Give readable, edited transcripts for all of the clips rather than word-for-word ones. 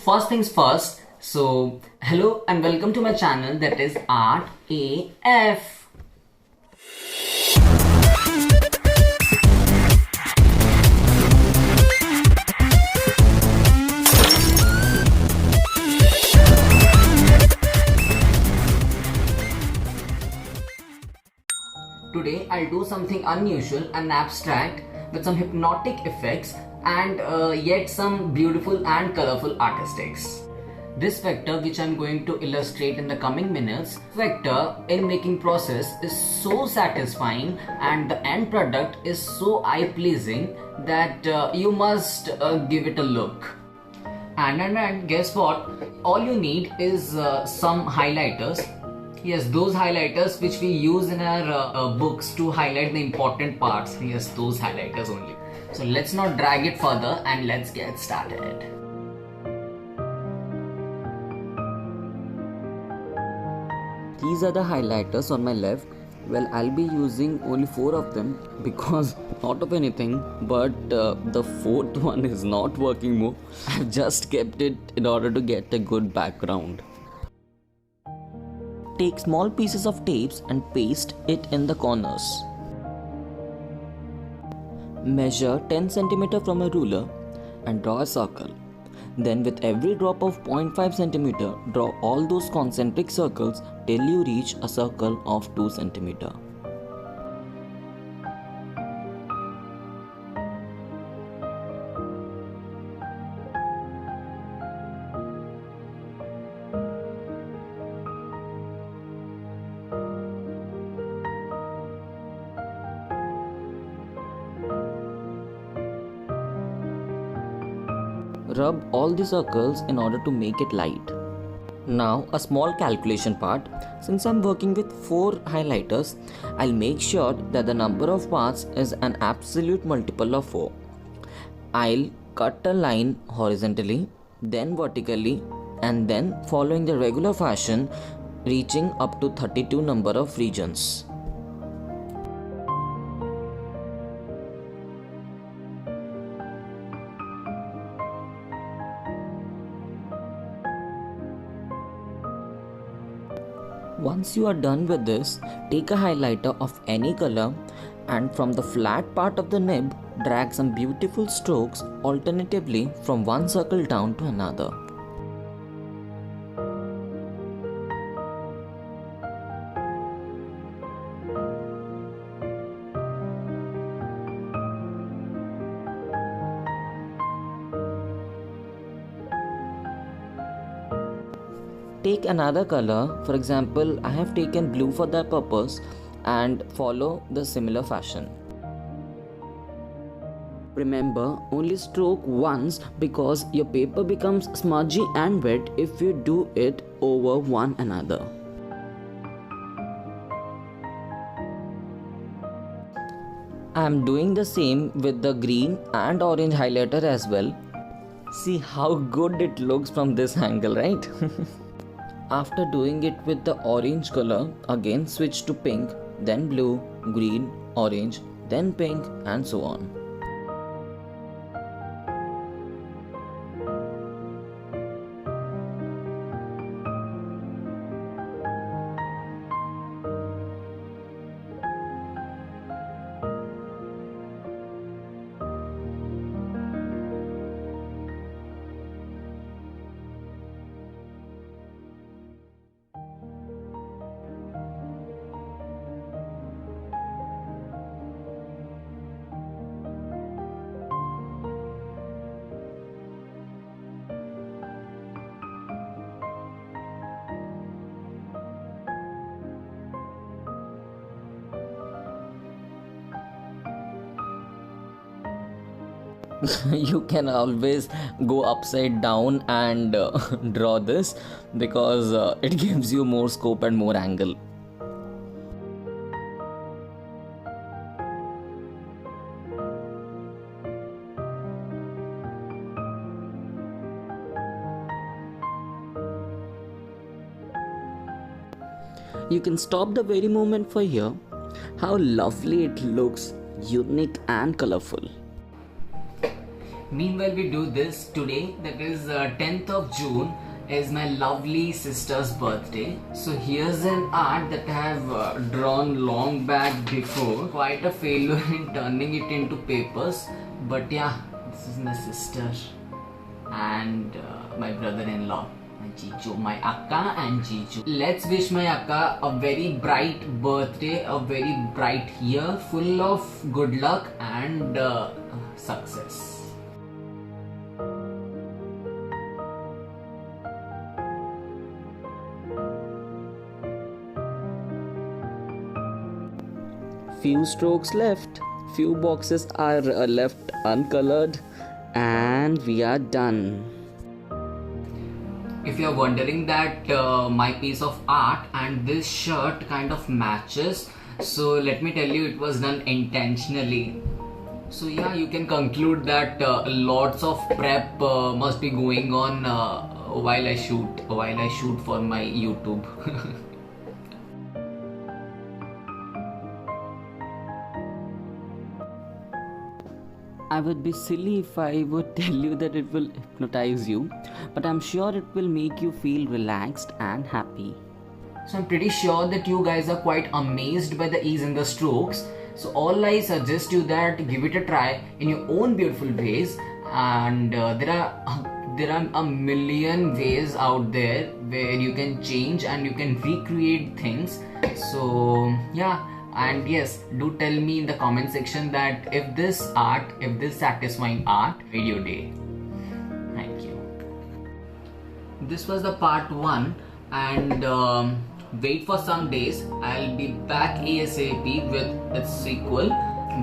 first things first. So hello and welcome to my channel, that is Art AF. Today I'll do something unusual and abstract with some hypnotic effects and yet some beautiful and colorful artistics. This vector, which I'm going to illustrate in the coming minutes, vector in making process is so satisfying and the end product is so eye-pleasing that you must give it a look. And guess what? All you need is some highlighters. Yes, those highlighters which we use in our books to highlight the important parts. Yes, those highlighters only. So let's not drag it further and let's get started. These are the highlighters on my left. Well, I'll be using only 4 of them because not of anything, but the fourth one is not working more. I've just kept it in order to get a good background. Take small pieces of tapes and paste it in the corners. Measure 10 cm from a ruler and draw a circle. Then with every drop of 0.5 cm, draw all those concentric circles till you reach a circle of 2 cm. Rub all the circles in order to make it light. Now a small calculation part. Since I'm working with 4 highlighters, I'll make sure that the number of parts is an absolute multiple of 4. I'll cut a line horizontally, then vertically, and then following the regular fashion, reaching up to 32 number of regions. Once you are done with this, take a highlighter of any color and from the flat part of the nib, drag some beautiful strokes alternatively from one circle down to another. Take another color, for example, I have taken blue for that purpose, and follow the similar fashion. Remember, only stroke once because your paper becomes smudgy and wet if you do it over one another. I am doing the same with the green and orange highlighter as well. See how good it looks from this angle, right? After doing it with the orange color, again switch to pink, then blue, green, orange, then pink, and so on. You can always go upside down and draw this because it gives you more scope and more angle. You can stop the very moment for here. How lovely it looks, unique and colorful. Meanwhile, we do this today, that is 10th of June is my lovely sister's birthday. So here's an art that I have drawn long back before. Quite a failure in turning it into papers, but yeah, this is my sister and my brother-in-law, my Jiju, my Akka and Jiju. Let's wish my Akka a very bright birthday, a very bright year full of good luck and success. Few strokes left, few boxes are left uncolored, and we are done. If you're wondering that my piece of art and this shirt kind of matches, so let me tell you, it was done intentionally. So yeah, you can conclude that lots of prep must be going on while I shoot for my YouTube. I would be silly if I would tell you that it will hypnotize you, but I'm sure it will make you feel relaxed and happy. So I'm pretty sure that you guys are quite amazed by the ease in the strokes. So all I suggest you that give it a try in your own beautiful ways, and there are a million ways out there where you can change and you can recreate things. So yeah. And yes, do tell me in the comment section that if this satisfying art made your day. Thank you. This was the part 1, and wait for some days. I'll be back ASAP with its sequel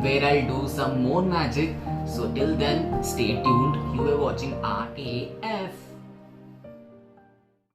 where I'll do some more magic. So till then, stay tuned. You are watching RAF.